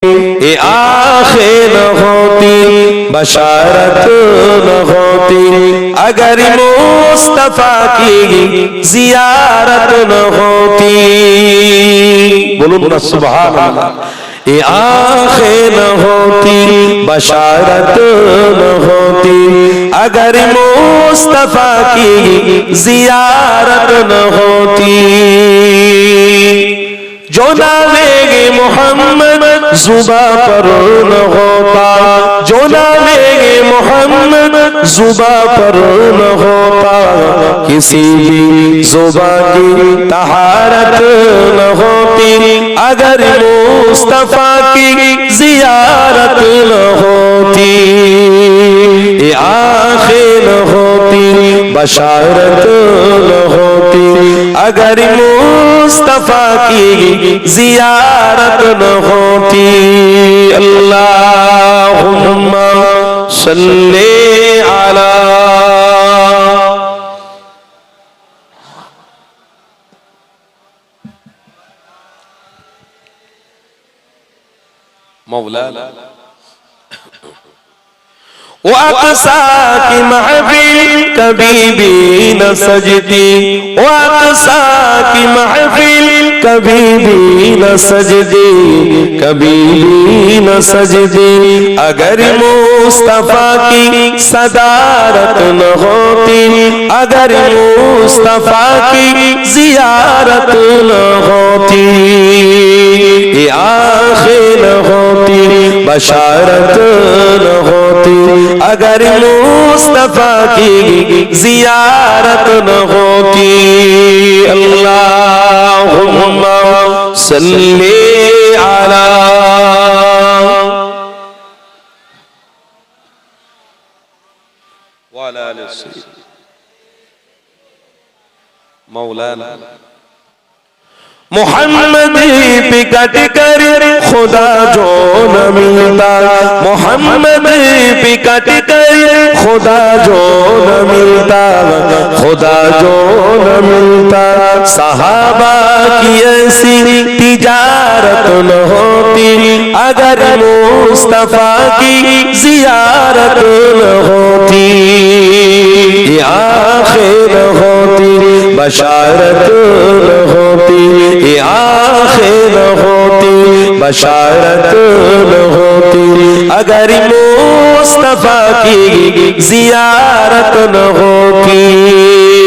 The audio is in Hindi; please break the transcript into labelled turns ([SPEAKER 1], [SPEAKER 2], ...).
[SPEAKER 1] ये आंखें न होती, बशारत न होती, अगर मुस्तफा की जियारत न होती। बोलो ना सुभान अल्लाह। ये आंखें न होती, बशारत न होती, अगर मुस्तफा की जियारत न होती। जो नामे मोहम्मद जुबा पर न होता, जो नामे मोहम्मद जुबा पर न होता, किसी भी जुबा की तहारत न होती, अगर मुस्तफा की जियारत न होती। ये आंखें न होती, बशारत न होती, अगर मुस्तफा की जियारत न होती। अल्लाहुम्मा सल्ली अला मौलाना। वो अक़सा की महफिल कभी भी न सजती, वो अक़सा की महफिल कभी भी न सजती, कभी भी न सजती, अगर मुस्तफा की सदारत न होती, अगर मुस्तफा की जियारत न होती। ये आंखें न होती, बशारत न होती, अगर मुस्तफा की जियारत न होती। अल्लाहुम्मा सल्ली अला व अला आलि मौलाना। मोहम्मद पे कट कर खुदा जो न मिलता, मोहम्मद पे कट कर खुदा जो न मिलता, खुदा जो न मिलता, सहाबा की ऐसी तिजारत न होती, अगर मुस्तफा की जियारत न होती। ये आंखें न होती, बशारत न होती, ये आंखें न होती, बशारत न होती, अगर मुस्तफा की जियारत न होती।